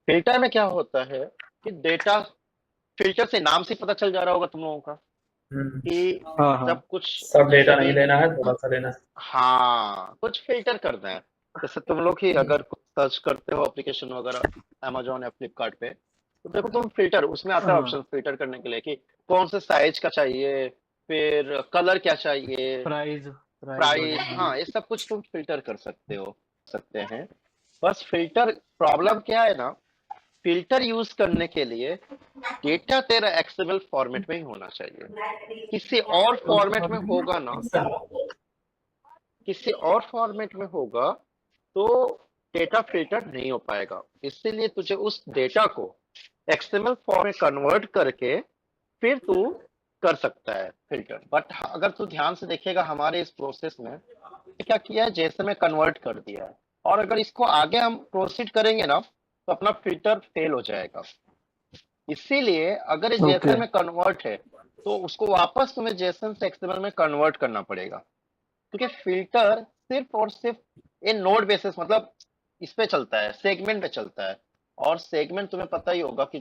Filter में क्या होता है कि डेटा, फिल्टर से नाम से पता चल जा रहा होगा तुम लोगों का हम्म। कि हाँ हाँ। जब कुछ, सब जैसे डेटा नहीं कि लेना है, थोड़ा सा लेना है। हाँ कुछ फिल्टर करना है। जैसे तुम लोग ही अगर कुछ सर्च करते हो एप्लीकेशन वगैरह अमेजोन या फ्लिपकार्ट पे, तो देखो तुम फिल्टर, उसमें आता है हाँ। ऑप्शन फिल्टर करने के लिए कि कौन से साइज का चाहिए, फिर कलर क्या चाहिए, प्राइस, प्राइस प्राइस, वगैरह, हाँ। हाँ ये सब कुछ तुम फिल्टर कर सकते हो, सकते हैं। बस फिल्टर प्रॉब्लम क्या है ना, फिल्टर यूज करने के लिए डेटा तेरा एक्सएमएल फॉर्मेट में ही होना चाहिए। किसी और फॉर्मेट में होगा ना, किसी और फॉर्मेट में होगा तो डेटा फिल्टर नहीं हो पाएगा। इसीलिए तुझे उस डेटा को एक्सएमएल फॉर्म में कन्वर्ट करके फिर तू कर सकता है फिल्टर। बट अगर तू ध्यान से देखेगा हमारे इस प्रोसेस में क्या किया है, जेसन में कन्वर्ट कर दिया है। और अगर इसको आगे हम प्रोसीड करेंगे ना तो अपना फिल्टर फेल हो जाएगा। इसीलिए अगर ये ओके। जेसन में कन्वर्ट है तो उसको वापस तुम्हें जेसन से एक्सएमएल में कन्वर्ट करना पड़ेगा। क्योंकि फिल्टर सिर्फ और सिर्फ ये नोड बेसिस, मतलब इस पे चलता है, सेगमेंट पे चलता है। और सेगमेंट तुम्हें पता ही होगा कि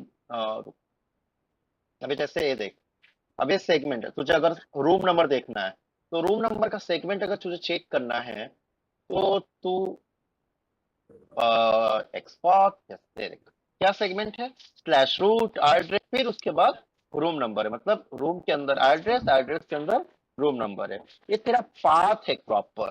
अभी जैसे ये देख, अब ये सेगमेंट है, तुझे अगर रूम नंबर देखना है तो रूम नंबर का सेगमेंट अगर तुझे चेक करना है तो तू एक्सपाथ जैसे देख, क्या सेगमेंट है, स्लैश रूट एड्रेस, फिर उसके बाद रूम नंबर है, मतलब रूम के अंदर एड्रेस, एड्रेस के अंदर रूम नंबर है। ये तेरा पाथ है प्रॉपर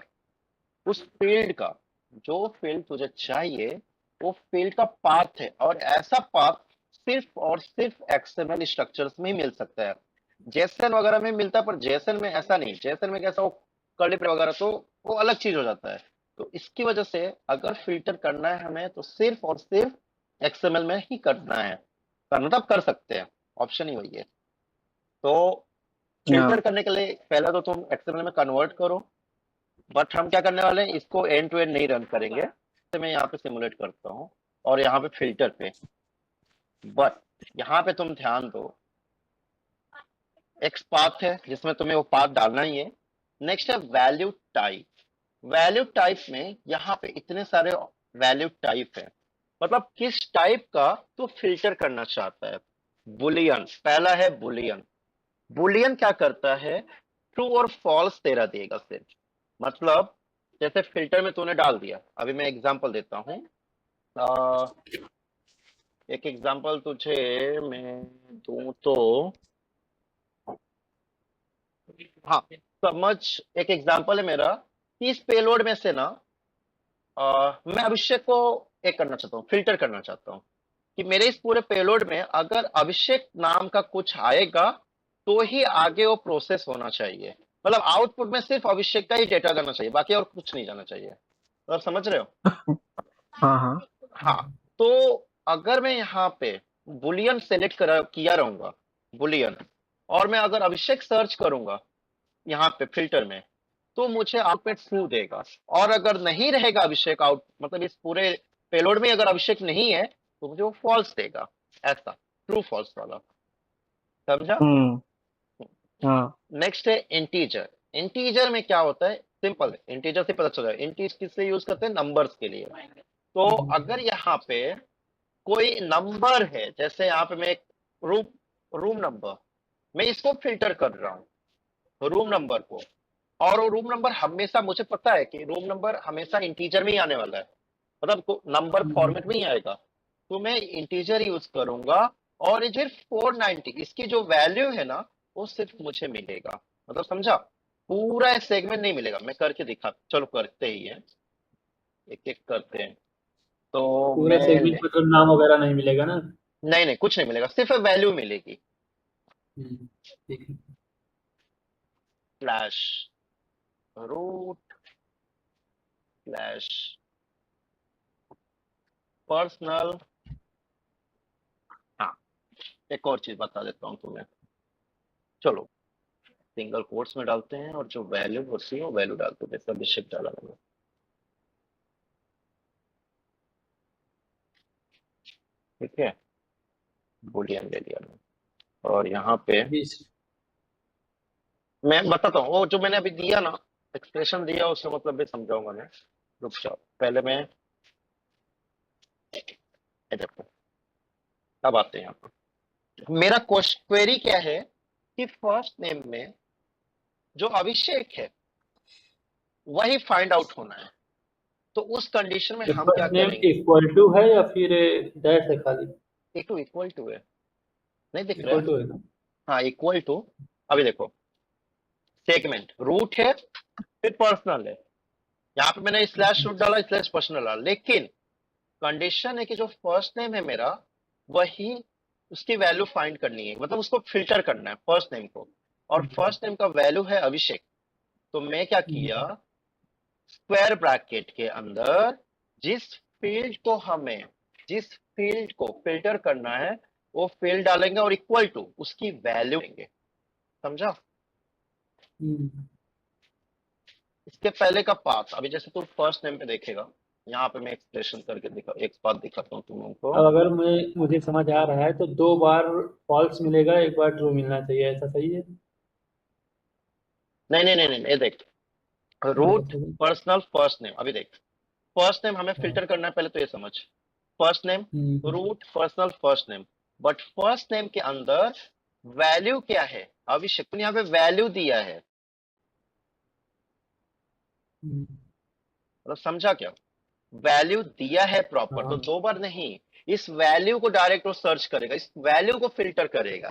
उस फील्ड का। जो फील्ड तुझे चाहिए वो फील्ड का पाथ है, और ऐसा पाथ सिर्फ और सिर्फ एक्सएमएल स्ट्रक्चर्स में ही मिल सकता है। जेसन वगैरह में मिलता है पर जेसन में ऐसा नहीं, जेसन में कैसा वो कर्ली वगैरह तो वो अलग चीज हो जाता है। तो इसकी वजह से अगर फिल्टर करना है हमें तो सिर्फ और सिर्फ एक्सएमएल में ही करना है, मतलब कर सकते हैं, ऑप्शन ही वही है। तो फिल्टर हाँ। करने के लिए पहले तो तुम एक्सएमएल में कन्वर्ट करो। बट हम क्या करने वाले हैं, इसको एंड टू एंड नहीं रन करेंगे, तो मैं यहाँ पे सिमुलेट करता हूँ और यहाँ पे फिल्टर पे। बट यहाँ पे तुम ध्यान दो, एक पाथ है जिसमें तुम्हें वो पाथ डालना ही है। नेक्स्ट है वैल्यू टाइप। वैल्यू टाइप में यहाँ पे इतने सारे वैल्यू टाइप है, मतलब किस टाइप का तू फिल्टर करना चाहता है। बुलियन पहला है, बुलियन। बुलियन क्या करता है, ट्रू और फॉल्स तेरा देगा सिर्फ। मतलब जैसे फिल्टर में तूने डाल दिया, अभी मैं एग्जांपल देता हूँ। अ, एक एग्जांपल तुझे मैं दूं तो, हाँ समझ, एक एग्जांपल है मेरा कि इस पेलोड में से ना मैं अभिषेक को एक करना चाहता हूँ, फिल्टर करना चाहता हूँ कि मेरे इस पूरे पेलोड में अगर अभिषेक नाम का कुछ आएगा तो ही आगे वो प्रोसेस होना चाहिए। मतलब आउटपुट में सिर्फ अभिषेक का ही डेटा जाना चाहिए, बाकी और कुछ नहीं जाना चाहिए। तो आप समझ रहे हो? हाँ हाँ। हाँ। तो अगर मैं यहाँ पे बुलियन सेलेक्ट करा किया रहूंगा, बुलियन, और मैं अगर अभिषेक सर्च करूंगा यहाँ पे फिल्टर में, तो मुझे आउटपुट ट्रू देगा। और अगर नहीं रहेगा अभिषेक आउट, मतलब इस पूरे पेलोड में अगर अभिषेक नहीं है तो मुझे वो फॉल्स देगा। ऐसा ट्रू फॉल्स वाला, समझा? हम्म। हाँ। नेक्स्ट है इंटीजर। इंटीजर में क्या होता है, सिंपल है, इंटीजर से पता चल जाएगा। इंटीजर किससे यूज करते हैं, नंबर्स के लिए। तो अगर यहाँ पे कोई नंबर है, जैसे यहाँ पे मैं एक रूम, रूम नंबर, मैं इसको फिल्टर कर रहा हूँ रूम नंबर को। और वो रूम नंबर हमेशा, मुझे पता है कि रूम नंबर हमेशा इंटीजर में ही आने वाला है, मतलब नंबर फॉर्मेट में ही आएगा। तो मैं इंटीजर यूज करूंगा। और ये जो 490 इसकी जो वैल्यू है ना, वो सिर्फ मुझे मिलेगा। मतलब समझा, पूरा सेगमेंट नहीं मिलेगा। मैं करके दिखा, चलो करते ही है, एक एक करते हैं। तो पूरा मैं सेगमेंट मतलब नाम वगैरह नहीं मिलेगा ना? नहीं नहीं कुछ नहीं मिलेगा, सिर्फ वैल्यू मिलेगी। ठीक है। Slash root slash personal. हाँ, एक और चीज बता देता हूँ तुम्हें, चलो सिंगल कोट्स में डालते हैं और जो वैल्यू होती है वो वैल्यू डालते हैं, जैसे अभिषेक डाला मैंने। ठीक है, बुलियन ले लिया मैंने। और यहाँ पे बीस। मैं बताता हूँ, वो जो मैंने अभी दिया ना, एक्सप्रेशन दिया, उसका मतलब भी समझाऊंगा मैं। रुक जाओ, पहले मैं ये देखो, अब आते हैं यहाँ पर। मेरा क्वेरी क्या है कि फर्स्ट नेम में जो अभिषेक है वही फाइंड आउट होना है। तो उस कंडीशन में तो हम क्या फर्स्ट नेम करेंगे? इक्वल टू है या फिर डैश है खाली? इक्वल टू है, नहीं दिख रहा इक्वल है? टू है ना? हाँ इक्वल टू। अभी देखो, सेगमेंट रूट है फिर पर्सनल है, यहाँ पे मैंने स्लैश रूट डाला स्लैश पर्सनल डाला, लेकिन कंडीशन है कि जो फर्स्ट नेम है मेरा वही उसकी वैल्यू फाइंड करनी है, मतलब उसको फिल्टर करना है फर्स्ट नेम को, और फर्स्ट नेम का वैल्यू है अभिषेक। तो मैं क्या किया, स्क्वायर ब्रैकेट के अंदर जिस फील्ड को हमें जिस फील्ड को फिल्टर करना है वो फील्ड डालेंगे और इक्वल टू उसकी वैल्यू देंगे। समझा? इसके पहले का पाथ, अभी जैसे तू फर्स्ट नेम पे देखेगा, यहाँ पे मैं एक्सप्रेशन करके एक बात दिखाता हूँ तुम लोगों को। अब अगर मुझे समझ आ रहा है तो 2 बार फॉल्स मिलेगा, 1 बार ट्रू मिलना चाहिए, ऐसा सही है? नहीं नहीं नहीं नहीं, ये देख, रूट पर्सनल फर्स्ट नेम। अभी देख, फर्स्ट नेम हमें हाँ। फिल्टर करना है, पहले तो ये समझ। First name hmm, root personal first name, but first name के अंदर वैल्यू क्या है? अभिषेक ने यहाँ पे वैल्यू दिया है, हम्म, मतलब समझा क्या? वैल्यू दिया है प्रॉपर, तो हाँ। 2 बार नहीं, इस वैल्यू को डायरेक्ट वो सर्च करेगा, इस वैल्यू को फिल्टर करेगा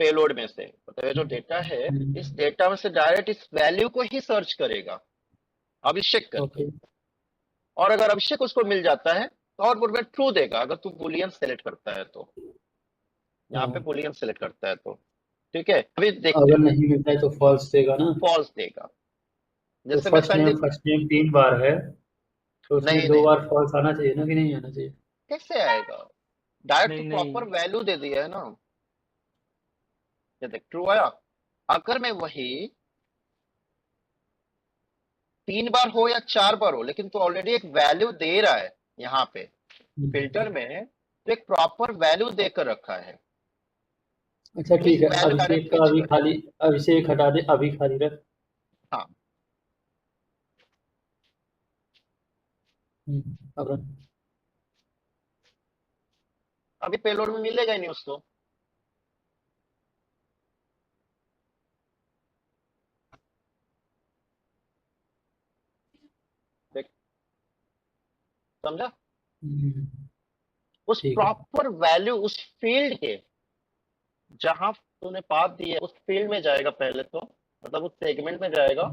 पेलोड में से, मतलब ये जो डेटा है इस हम्म, डेटा में से डायरेक्ट इस वैल्यू को ही सर्च करेगा अभिषेक करके। ओके। और अगर अभिषेक उसको मिल जाता है तो आउटपुट में ट्रू देगा, अगर तू बुलियन सेलेक्ट करता है तो, यहाँ पे हाँ, बुलियन सेलेक्ट करता है तो। ठीक है, अभी देखते अगर हैं। नहीं मिलता है तो फॉल्स देगा ना? फॉल्स देगा। तो जैसे मैं संदीप, फर्स्ट नेम 3 बार है, तो उसमें नहीं दो नहीं बार फॉल्स आना चाहिए ना, कि नहीं आना चाहिए? कैसे आएगा? डायरेक्ट तो नहीं प्रॉपर नहीं। वैल्यू दे दिया है ना। ये देख ट्रू आया। अगर मैं वही 3 बार हो या 4 बार हो, लेकिन तू ऑलरेडी एक वैल्यू दे रहा है यहाँ पे हम्म। फिल्टर में, तो एक प्रॉपर वैल्यू देकर रखा है, अच्छा तो इस ठीक है, वैल्यू अभिषेक डायरेक्ट का फिच अभी करेगा। खाली, अभिषेक हटा दे, अभी खाली रख। हाँ, अब रख। अभी पेलोड में मिलेगा ही नहीं उसको। देख, समझा? हम्म, उस ठीक है। प्रॉपर वैल्यू उस फील्ड के जहां तूने पाथ दी है उस फील्ड में जाएगा पहले तो, मतलब उस सेगमेंट में जाएगा।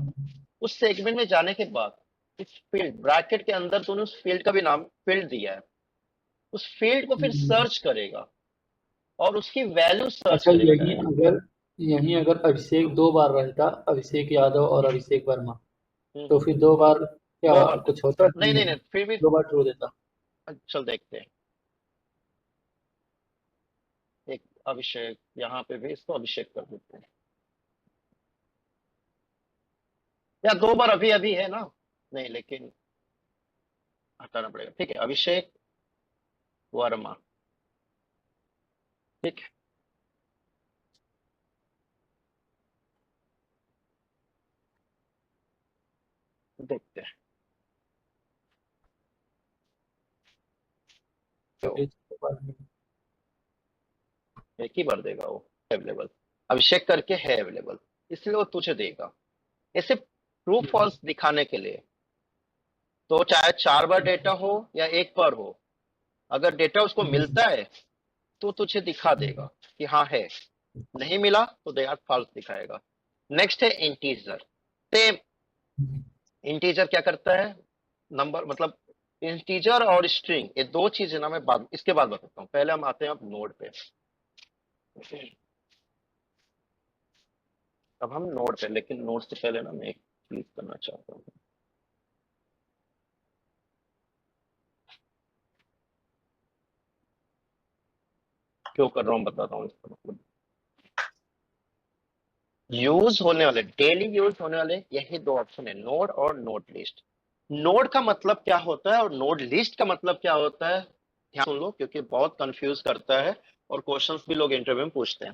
उस सेगमेंट में जाने के बाद इस फील्ड ब्रैकेट के अंदर तूने उस फील्ड का भी नाम फील्ड दिया है, उस फील्ड को फिर हम्म, सर्च करेगा और उसकी वैल्यू सर्च अच्छा, करेगा यही डायरेक्ट। अगर यही अगर अभिषेक 2 बार रहता, अभिषेक यादव और अभिषेक वर्मा, तो फिर 2 बार क्या 2 बार दे, कुछ होता कि नहीं नहीं नहीं? नहीं फिर भी 2 बार ट्रू देता? चल देखते हैं। एक अभिषेक, यहाँ पे भी इसको अभिषेक कर देते हैं, या 2 बार अभी अभी है ना, नहीं लेकिन हटाना पड़ेगा। ठीक है, अभिषेक वर्मा। ठीक है, देखते हैं। तो चलिए, 2 बार में। एक ही बार देगा वो अवेलेबल, अभिषेक करके है अवेलेबल, इसलिए वो तुझे देगा। ये सिर्फ ट्रू फॉल्स दिखाने के लिए, तो चाहे 4 बार डेटा हो या 1 बार हो, अगर डेटा उसको मिलता है तो तुझे दिखा देगा कि हाँ है, नहीं मिला तो देगा फॉल्स दिखाएगा। नेक्स्ट है इंटीजर। सेम, इंटीजर क्या करता है, नंबर मतलब इंटीजर और स्ट्रिंग, ये 2 चीजें ना मैं बाद इसके बाद बताता हूँ, पहले हम आते हैं अब नोड पे। अब हम नोड पे, लेकिन नोड से पहले ना मैं एक चीज करना चाहता हूँ। क्यों कर रहा हूँ बताता हूँ इसका मतलब। यूज होने वाले, डेली यूज होने वाले यही 2 ऑप्शन है, नोड और नोड लिस्ट। नोड का मतलब क्या होता है और नोड लिस्ट का मतलब क्या होता है, ध्यान सुन लो क्योंकि बहुत कंफ्यूज करता है और क्वेश्चंस भी लोग इंटरव्यू में पूछते हैं।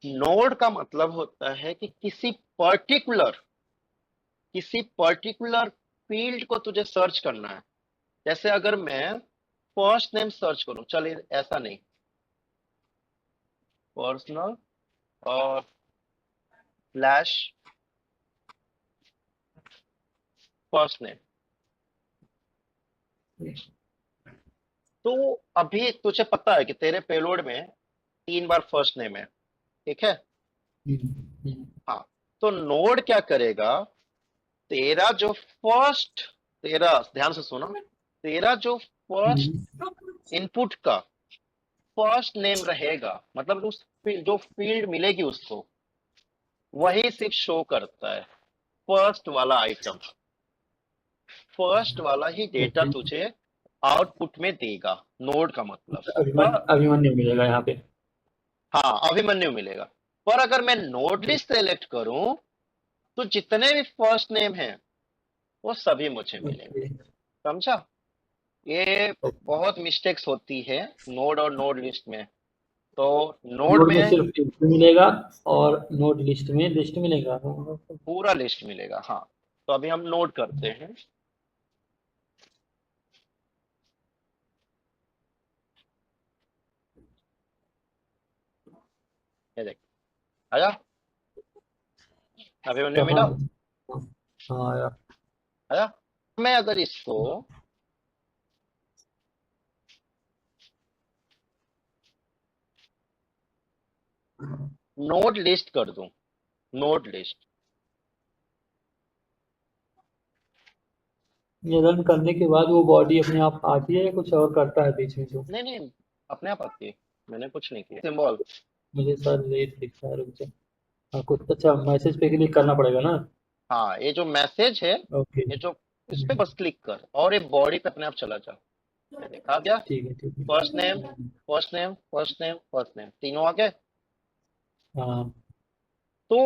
नोड का मतलब होता है कि किसी पर्टिकुलर फील्ड को तुझे सर्च करना है। जैसे अगर मैं फर्स्ट नेम सर्च करूं, चलिए ऐसा नहीं, पर्सनल और स्लैश फर्स्ट नेम। तो अभी तुझे पता है कि तेरे पेलोड में 3 बार फर्स्ट नेम है, ठीक है? हाँ, तो नोड क्या करेगा, तेरा जो फर्स्ट, तेरा ध्यान से सुनो, तेरा जो फर्स्ट इनपुट का फर्स्ट नेम रहेगा, मतलब जो फील्ड मिलेगी उसको, वही सिर्फ शो करता है फर्स्ट वाला आइटम। फर्स्ट वाला ही डेटा तुझे आउटपुट में देगा, नोड का मतलब। पर अभिमन्यु मिलेगा यहाँ पे। हाँ, अभिमन्यु मिलेगा। पर अगर मैं नोड लिस्ट सेलेक्ट करूं तो जितने भी फर्स्ट नेम हैं वो सभी मुझे मिलेंगे। समझा? ये बहुत मिस्टेक्स होती है नोड और नोड लिस्ट में। तो नोड नोड में में सिर्फ इंट मिलेगा और नोड लिस्ट में लिस्ट मिलेगा। पूरा लिस्ट मिलेगा। हाँ, तो अभी हम नोड करते हैं। ये देख, आया अभिमन्यु कहाँ? मिला? हाँ यार। आया। मैं अगर इसको नोड लिस्ट कर दूं, नोड लिस्ट, ये रन करने के बाद वो बॉडी अपने आप आती है या कुछ और करता है बीच में जो? नहीं नहीं, अपने आप आती है, मैंने कुछ नहीं किया। सिंबल, मुझे सर लेट दिख रहा है, रुक जा। हाँ, कुछ अच्छा मैसेज पे क्लिक करना पड़ेगा ना? हाँ, ये जो मैसेज है, ओके। ये जो, इस पे बस क्लिक कर और ये बॉडी पे अपने आप चला जा। ये देखा गया? ठीक है ठीक फर्स्ट नेम, है। First name, first name, first name, तीनों आ गए। हाँ तो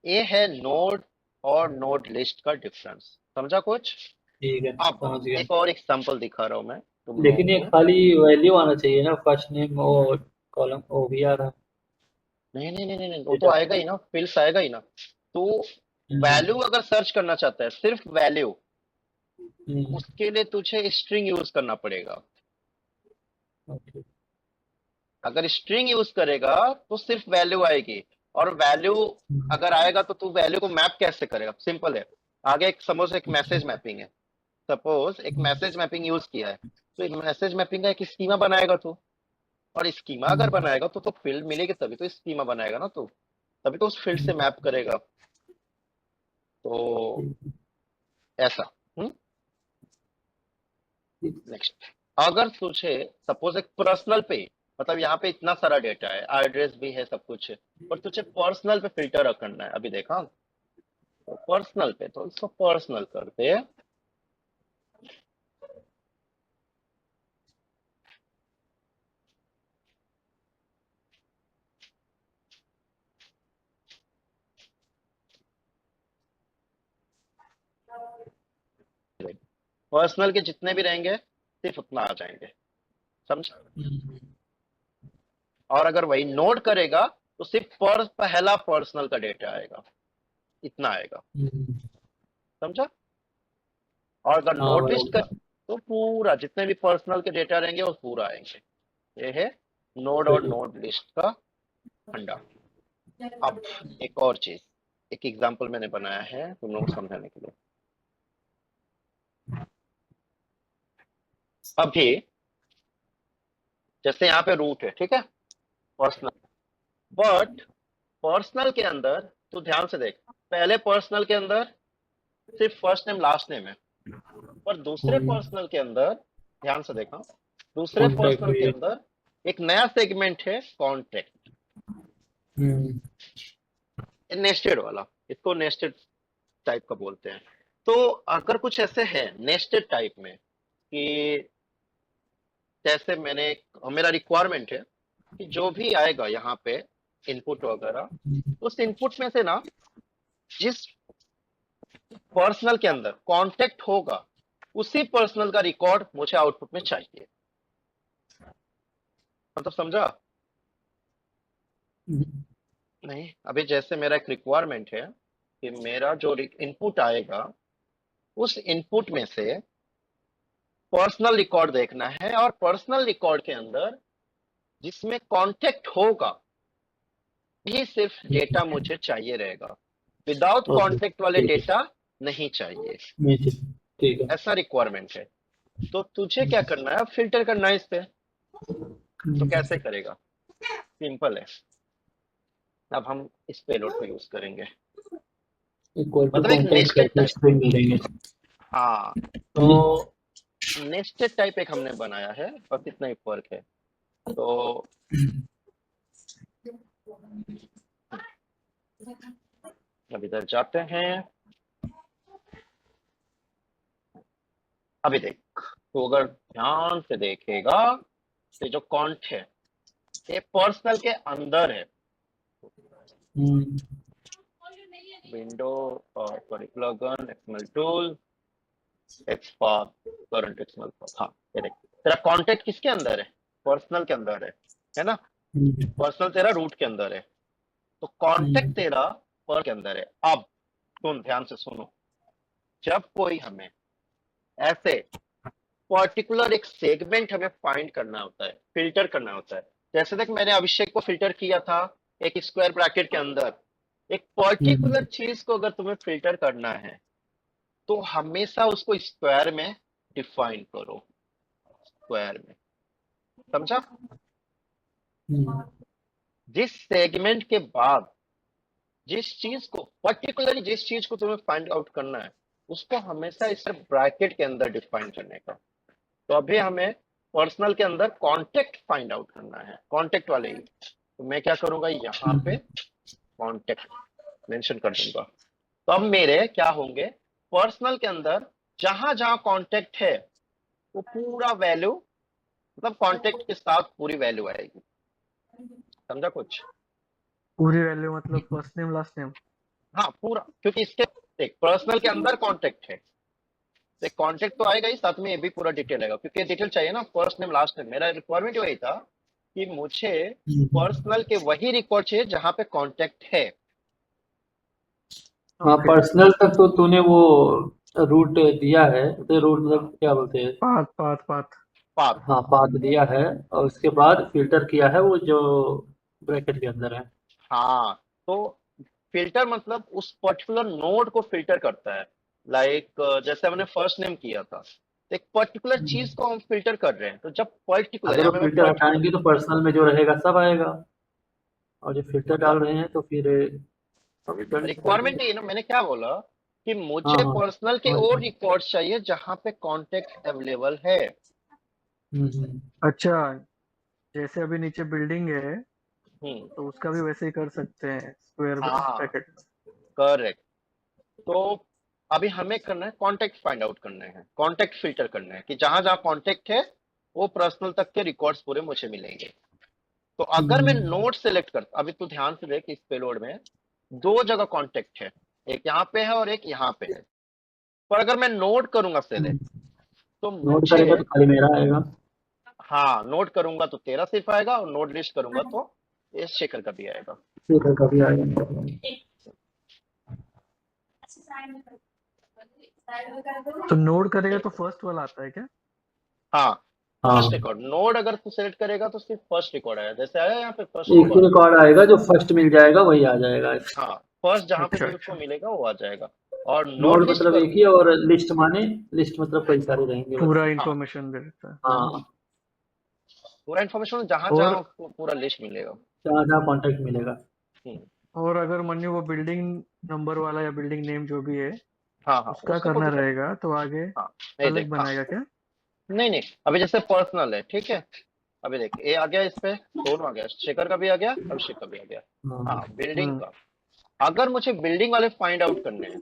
ये है नोड और नोड लिस्ट का डिफरेंस। समझा कुछ? ठीक है, अब समझ गया। एक और एग्जांपल दिखा रहा हूं मैं तुम लोगों लेकिन ये को। खाली वैल्यू आना चाहिए ना, फर्स्ट नेम और कॉलम वो भी आ रहा है। नहीं नहीं नहीं नहीं नहीं, वो तो डेटा। आएगा ही ना, फील्ड्स आएगा ही ना। तो वैल्यू अगर सर्च करना चाहता है, सिर्फ वैल्यू, उसके लिए तुझे स्ट्रिंग यूज करना पड़ेगा। ओके। अगर स्ट्रिंग यूज करेगा तो सिर्फ वैल्यू आएगी। और वैल्यू अगर आएगा तो तू वैल्यू को मैप कैसे करेगा? सिंपल है। आगे एक सपोज एक मैसेज मैपिंग है, सपोज एक मैसेज मैपिंग यूज किया है, तो एक मैसेज मैपिंग का एक स्कीमा बनाएगा तू। और स्कीमा अगर बनाएगा तो फील्ड मिलेगी, तभी तो स्कीमा बनाएगा ना तू, तभी तो उस फील्ड से मैप करेगा। तो ऐसा। नेक्स्ट, अगर तुझे सपोज एक पर्सनल पे, मतलब यहाँ पे इतना सारा डेटा है, एड्रेस भी है, सब कुछ है, पर तुझे पर्सनल पे फिल्टर करना है। अभी देखा, तो पर्सनल पे, तो इसको पर्सनल करते हैं। पर्सनल के जितने भी रहेंगे सिर्फ उतना आ जाएंगे। समझ? और अगर वही नोट करेगा तो सिर्फ पहला पर्सनल का डेटा आएगा, इतना आएगा। समझा? और अगर हाँ नोट लिस्ट कर भाई। तो पूरा जितने भी पर्सनल के डेटा रहेंगे वो पूरा आएंगे। ये है नोड और नोड लिस्ट का फंडा। अब एक और चीज, एक एग्जांपल मैंने बनाया है तुम लोगों को समझाने के लिए। अभी जैसे यहाँ पे रूट है, ठीक है, पर्सनल, बट पर्सनल के अंदर तो ध्यान से देख, पहले पर्सनल के अंदर सिर्फ फर्स्ट नेम लास्ट नेम है, पर दूसरे पर्सनल के अंदर ध्यान से देखा, दूसरे कॉन्ट्रैक्ट पर्सनल भी के है। अंदर एक नया सेगमेंट है, कॉन्ट्रैक्ट, नेस्टेड वाला। इसको नेस्टेड टाइप का बोलते हैं। तो अगर कुछ ऐसे है नेस्टेड टाइप में कि जैसे मेरा रिक्वायरमेंट है कि जो भी आएगा यहाँ पे इनपुट वगैरह, उस इनपुट में से ना जिस पर्सनल के अंदर कांटेक्ट होगा उसी पर्सनल का रिकॉर्ड मुझे आउटपुट में चाहिए। मतलब समझा? नहीं, अभी जैसे मेरा एक रिक्वायरमेंट है कि मेरा जो इनपुट आएगा उस इनपुट में से पर्सनल रिकॉर्ड देखना है, और पर्सनल रिकॉर्ड के अंदर जिसमें कांटेक्ट होगा ही सिर्फ डेटा मुझे चाहिए रहेगा, विदाउट ओके, कॉन्टेक्ट वाले ठीक है। डेटा नहीं चाहिए, ठीक है। ऐसा रिक्वायरमेंट है। तो तुझे क्या करना है, फिल्टर करना है इस पे। तो कैसे करेगा, सिंपल है। अब हम इस पेलोड को यूज करेंगे, इक्वल टू मतलब एक कंटेंट नेस्टेड करके टाइप। स्ट्रिंग मिलेंगे। हाँ, तो नेस्टेड टाइप एक हमने बनाया है, बस इतना ही फर्क है। तो अब इधर जाते हैं। अभी देख, तो अगर ध्यान से देखेगा, ये जो कॉन्ट है ये पर्सनल के अंदर है। विंडो और sorry plugin XML tool XPath current XML path. हाँ, ये देख, तेरा कॉन्टेक्ट किसके अंदर है, पर्सनल के अंदर है ना। पर्सनल तेरा रूट के अंदर है, तो कॉन्टेक्ट तेरा पर के अंदर है। अब सुन, ध्यान से सुनो, जब कोई हमें ऐसे पर्टिकुलर एक सेगमेंट हमें फाइंड करना होता है, फिल्टर करना होता है, जैसे देख मैंने अभिषेक को फिल्टर किया था एक स्क्वायर ब्रैकेट के अंदर, एक पर्टिकुलर चीज को अगर तुम्हें फिल्टर करना है तो हमेशा उसको स्क्वायर में डिफाइन करो, स्क्वायर में, समझा। जिस सेगमेंट के बाद जिस चीज को पर्टिकुलरली जिस चीज को तुम्हें फाइंड आउट करना है उसको हमेशा इस ब्रैकेट के अंदर डिफाइन करने का। तो अभी हमें पर्सनल के अंदर कांटेक्ट फाइंड आउट करना है, कांटेक्ट वाले ही। तो मैं क्या करूंगा, यहाँ पे कांटेक्ट मेंशन कर दूंगा। तो अब मेरे क्या होंगे, पर्सनल के अंदर जहां जहां कांटेक्ट है वो पूरा वैल्यू, मतलब कांटेक्ट के साथ पूरी वैल्यू आएगी, समझा कुछ। पूरी वैल्यू मतलब फर्स्ट नेम लास्ट नेम। हाँ पूरा, क्योंकि इसके देख पर्सनल के अंदर कांटेक्ट है, देख कांटेक्ट तो आएगा ही, साथ में ये भी पूरा डिटेल आएगा, क्योंकि डिटेल चाहिए ना, फर्स्ट नेम लास्ट नेम। मेरा रिक्वायरमेंट वही था कि मुझे पर्सनल के वही रिकॉर्ड चाहिए जहां पे कांटेक्ट है। हाँ, ओके। पर्सनल तक तो तूने वो रूट दिया है, तो रूट मतलब क्या बोलते हैं। Path path path. पाथ। हाँ, पाथ दिया है, और उसके बाद फिल्टर किया है वो जो ब्रैकेट के अंदर है। हाँ, तो फिल्टर मतलब उस पर्टिकुलर नोड को फिल्टर करता है। लाइक जैसे हमने फर्स्ट नेम किया था, तो एक पर्टिकुलर चीज को हम फिल्टर कर रहे हैं, तो जब पर्टिकुलर अगर यहाँ वो पे मैं फिल्टर पर्टिकुलर हटाएंगे तो पर्सनल में जो रहेगा सब आएगा, और जो फिल्टर डाल मतलब रहे हैं तो फिर फिल्टर डाल रिक्वायरमेंट देंगे। है ना, मैंने क्या बोला कि हाँ मुझे हाँ, पर्सनल के समझ और गया। रिकॉर्ड्स चाहिए जहां पे कांटेक्ट अवेलेबल है। हम्म। अच्छा, जैसे अभी नीचे बिल्डिंग है हम्म। तो उसका भी वैसे ही कर सकते हैं, स्क्वायर हाँ, ब्रैकेट। करेक्ट। तो अभी हमें करना है कांटेक्ट फाइंड आउट करना है, कांटेक्ट फिल्टर करना है कि जहां जहां कांटेक्ट है वो पर्सनल तक के रिकॉर्ड्स पूरे मुझे मिलेंगे। तो अगर मैं नोड सेलेक्ट करता, अभी तू ध्यान से देख, इस पेलोड में दो जगह कांटेक्ट है, एक यहाँ पे है और एक यहाँ पे है। पर अगर मैं नोड करूंगा सेलेक्ट तो नोट करेगा मुझे, तो खाली मेरा आएगा। हाँ नोड करूंगा तो तेरा सिर्फ आएगा, और नोड लिस्ट करूंगा तो ये शेखर का भी आएगा। ठीक है, कभी आएगा। तो नोड करेगा तो फर्स्ट वाला आता है क्या? हाँ, फर्स्ट हाँ, रिकॉर्ड, नोड अगर तू सेलेक्ट करेगा तो सिर्फ फर्स्ट रिकॉर्ड आएगा, जैसे आया यहाँ पे फर्स्ट एक ही रिकॉर्ड। रिकॉर्ड आएगा, जो फर्स्ट मिल जाएगा वही आ जाएगा। हाँ, फर्स्ट जहां पे अच्छा भी उसको अच्छा। मिलेगा वो आ जाएगा। और नोड नोड लिस्ट मतलब एक ही, करूंगा। और लिस्ट माने लिस्ट मतलब कई सारे रहेंगे बस। पूरा हाँ, इंफॉर्मेशन दे देता है। हाँ, पूरा इन्फॉर्मेशन जहां और जहां उसको पूरा लिस्ट मिलेगा। जहाँ जहाँ कॉन्टेक्ट मिलेगा। हम्म, और अगर मान लो वो बिल्डिंग नंबर वाला या बिल्डिंग नेम जो भी है हाँ हाँ, उसका उसका कोई करना दिक्कत नहीं। रहेगा तो आगे हाँ, नहीं अलग देख, हाँ, बनाएगा क्या? नहीं नहीं, अभी जैसे पर्सनल है, ठीक है। अभी देख, ए आ गया, इस पे दोनों आ गया, शेखर का भी आ गया, अभिषेक का भी आ गया। हाँ, हाँ, बिल्डिंग हम्म। का, अगर मुझे बिल्डिंग वाले फाइंड आउट करने हैं,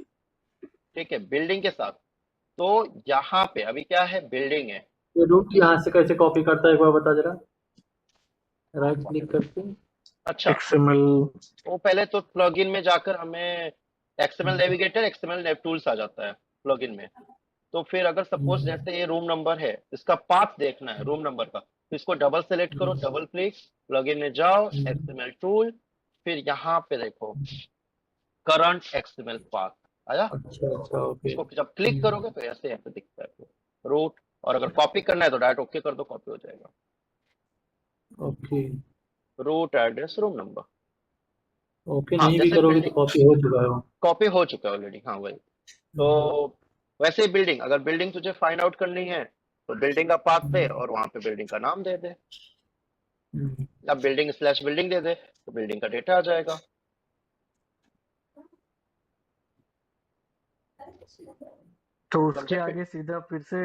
ठीक है, बिल्डिंग के साथ, तो यहाँ पे अभी क्या है, बिल्डिंग है। ये रूट यहाँ से कैसे कॉपी करता है एक बार बता जरा, राइट क्लिक करके। अच्छा, एक्सएमएल। वो पहले तो प्लगइन में जाकर हमें एक्सएमएल नेविगेटर, एक्सएमएल नेव टूल्स आ जाता है प्लगइन में। तो फिर अगर सपोज जैसे ये रूम नंबर है, इसका पाथ देखना है रूम नंबर का, तो इसको डबल सेलेक्ट करो, डबल क्लिक, प्लगइन में जाओ, एक्सएमएल टूल, फिर यहाँ पे देखो करंट एक्सएमएल पाथ आया। अच्छा अच्छा, ओके। इसको जब क्लिक करोगे तो ऐसे यहाँ पे दिखता है रूट। और अगर कॉपी करना है तो डायरेक्ट ओके कर दो, कॉपी हो जाएगा। Okay. Root address room number, okay हाँ नहीं भी जैसे करोगे तो बिल्डिंग कॉपी हो चुका है वो। कॉपी हो चुका है ऑलरेडी, हाँ वही। तो वैसे ही बिल्डिंग, अगर बिल्डिंग तुझे फाइंड आउट करनी है तो बिल्डिंग का पाथ दे और वहां पे बिल्डिंग का नाम दे दे, हम्म, या बिल्डिंग स्लैश बिल्डिंग दे दे तो बिल्डिंग का डेटा आ जाएगा। तो उसके समझे फिर? आगे सीधा फिर से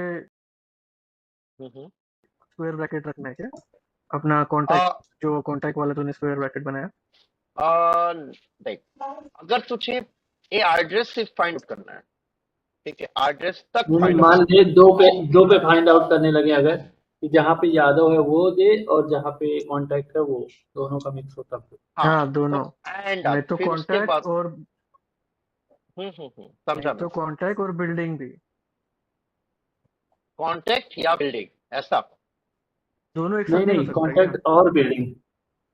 हम्म। स्क्वायर ब्रैकेट रखना है क्या? अपना आ, कॉन्टैक्ट, जो कॉन्टैक्ट वाला तूने स्क्वायर ब्रैकेट बनाया। देख, अगर तुझे ये एड्रेस सिर्फ फाइंड आउट करना है, ठीक है, एड्रेस तक नहीं नहीं, फाइंड आउट मान करना ले दो पे फाइंड आउट करने लगे अगर, कि जहाँ पे यादव है वो दे और जहाँ पे कांटेक्ट है वो, दोनों का मिक्स होता है। है। हाँ हाँ तो दोनों। एंड नहीं अप, तो फिर उसके कॉन्टैक्ट बाद और नहीं समझा मैं। तो कॉन्टैक्ट और बिल्डिंग भी, कॉन्टेक्ट या बिल्डिंग, ऐसा दोनों एक नहीं साथ नहीं हो नहीं, सकता क्या? कांटेक्ट और बिल्डिंग,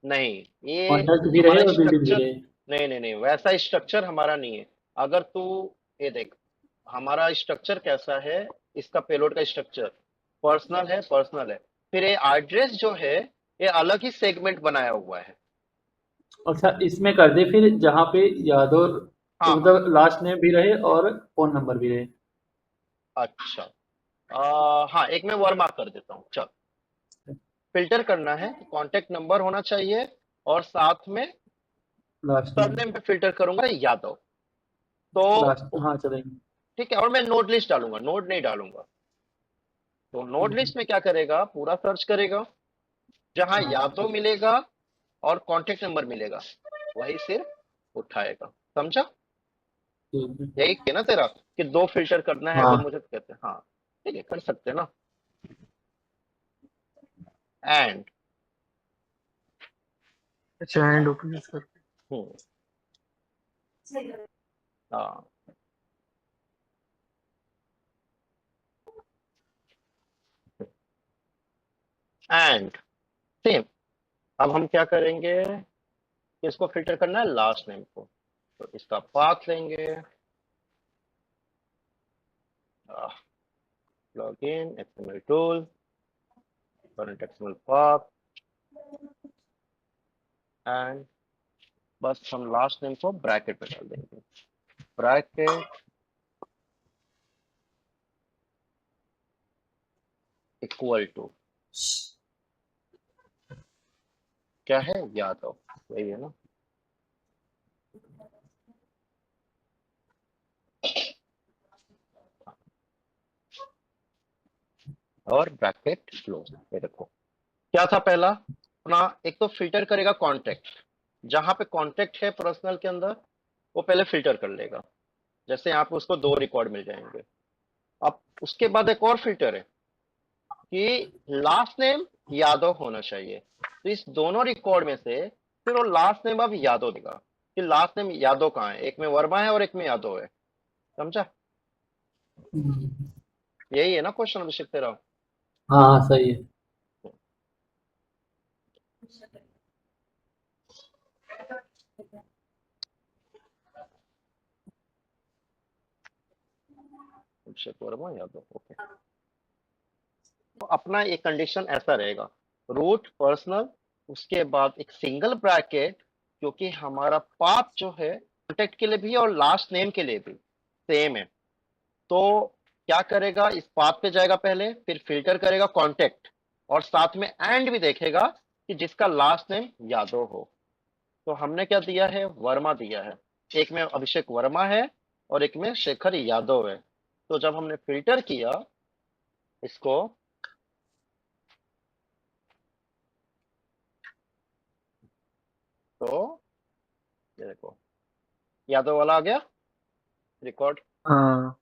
नहीं, ये कांटेक्ट भी रहे हमारा और बिल्डिंग भी स्ट्रक्चर, रहे। नहीं, वैसा स्ट्रक्चर हमारा नहीं है। अगर तू ये देख, हमारा स्ट्रक्चर कैसा है, इसका पेलोड का स्ट्रक्चर पर्सनल है, फिर ये एड्रेस जो है ये अलग ही सेगमेंट बनाया हुआ है। अच्छा इसमें कर दे फिर, जहाँ पे यादव हाँ मतलब लास्ट नेम भी रहे और फोन नंबर भी रहे। अच्छा, हाँ एक मैं वर्मा कर देता हूँ, चल। फिल्टर करना है तो कॉन्टेक्ट नंबर होना चाहिए और साथ में लास्ट नेम। सरनेम पे फिल्टर करूंगा यादव। तो लास्ट, हाँ चलेंगे। ठीक है, और मैं नोड लिस्ट डालूंगा, नोड नहीं डालूंगा। तो नोड लिस्ट में क्या करेगा, पूरा सर्च करेगा, जहां यादव मिलेगा और कॉन्टेक्ट नंबर मिलेगा वही सिर्फ उठाएगा। समझा? ठीक है। यही है ना तेरा, कि दो फिल्टर करना है अगर हाँ। मुझे तो कहते हैं, हाँ ठीक है कर सकते हैं ना। एंड अच्छा एंड ओपन यूज कर। हम्म हाँ एंड सेम। अब हम क्या करेंगे, इसको फिल्टर करना है लास्ट नेम को, तो इसका पाथ लेंगे, login XML tool, current XML path, and बस हम लास्ट नेम को ब्रैकेट में डाल देंगे, ब्रैकेट इक्वल टू क्या है, यादव, वही है ना। और ब्रैकेट क्लोज, ये देखो क्या था पहला अपना, एक तो फिल्टर करेगा कॉन्टेक्ट, जहां पे कॉन्टेक्ट है पर्सनल के अंदर वो पहले फिल्टर कर लेगा, जैसे यहाँ पे उसको दो रिकॉर्ड मिल जाएंगे। अब उसके बाद एक और फिल्टर है कि लास्ट नेम यादव होना चाहिए, तो इस दोनों रिकॉर्ड में से फिर वो लास्ट नेम अब यादव देगा, कि लास्ट नेम यादव कहाँ है, एक में वर्मा है और एक में यादव है। समझा? हम्म, यही है ना क्वेश्चन अभिषेक तेरा? हाँ हाँ सही है। अभिषेक वर्मा यादव, ओके। तो अपना एक कंडीशन ऐसा रहेगा, रूट पर्सनल, उसके बाद एक सिंगल ब्रैकेट, क्योंकि हमारा पाथ जो है कॉन्टेक्ट के लिए भी और लास्ट नेम के लिए भी सेम है। तो क्या करेगा, इस पाथ पे जाएगा पहले, फिर फिल्टर करेगा कॉन्टेक्ट और साथ में एंड भी देखेगा कि जिसका लास्ट नेम यादव हो। तो हमने क्या दिया है, वर्मा दिया है, एक में अभिषेक वर्मा है और एक में शेखर यादव है। तो जब हमने फिल्टर किया इसको, तो ये देखो यादव वाला आ गया रिकॉर्ड। हाँ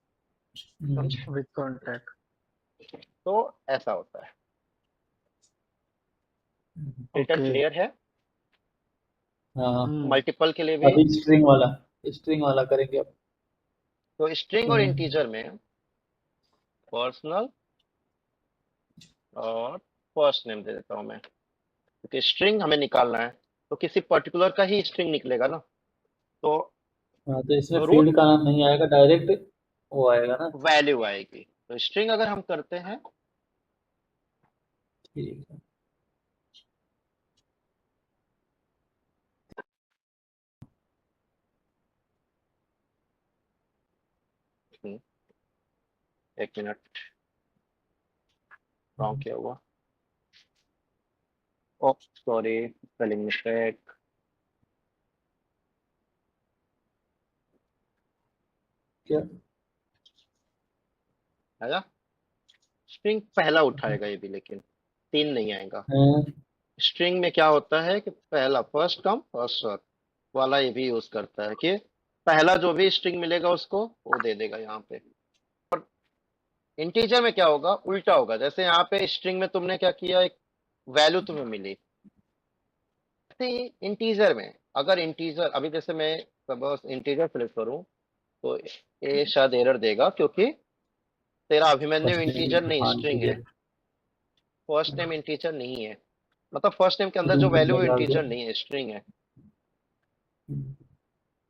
समझे? With contact. तो ऐसा होता है। Filter okay. क्लियर है? हाँ। मल्टीपल के लिए भी। अभी स्ट्रिंग वाला करेंगे अब। तो स्ट्रिंग और हम्म, इंटीजर में पर्सनल और फर्स्ट नेम दे देता हूं मैं, क्योंकि स्ट्रिंग हमें निकालना है तो किसी पर्टिकुलर का ही स्ट्रिंग निकलेगा ना। तो हाँ तो इसमें रूट फील्ड का नाम नहीं आएगा, डायरेक्ट वो आएगा ना। वैल्यू आएगी, तो स्ट्रिंग अगर हम करते हैं, ठीक है। एक मिनट, रॉन्ग क्या हुआ? ओ सॉरी, स्पेलिंग मिस्टेक। क्या? आया? स्ट्रिंग पहला उठाएगा ये भी, लेकिन 3 नहीं आएगा। हाँ, स्ट्रिंग में क्या होता है कि पहला फर्स्ट कम फर्स्ट सर्व वाला ये भी यूज करता है कि पहला जो भी स्ट्रिंग मिलेगा उसको वो दे देगा यहाँ पे। इंटीजर में क्या होगा, उल्टा होगा। जैसे यहाँ पे स्ट्रिंग में तुमने क्या किया, एक वैल्यू तुम्हें मिली, इंटीजर में अगर इंटीजर, अभी जैसे मैं बस इंटीजर फिल करूं तो ये शायद एरर देगा, क्योंकि तेरा अभिमन्यु फर्स्ट इंटीजर नेम, नहीं, हाँ स्ट्रिंग है। इंटीजर। फर्स्ट नेम इंटीजर नहीं है, मतलब फर्स्ट नेम के अंदर जो रूट वैल्यू में है डाल इंटीजर दिया। नहीं है, स्ट्रिंग है।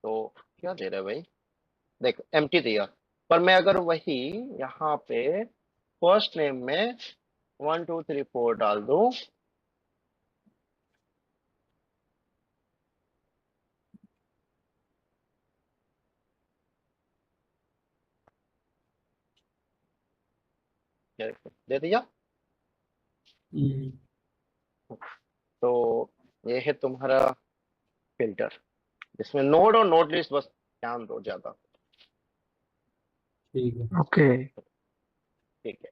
तो क्या दे रहा है भाई, देख एम्प्टी दिया। पर मैं अगर वही यहाँ पे फर्स्ट नेम में 1 2 3 4 डाल दूं, क्या दे दिया? हम्म, तो ये है तुम्हारा फिल्टर, इसमें नोड और नोड लिस्ट बस ध्यान दो ज्यादा। ठीक है। ओके। ठीक है।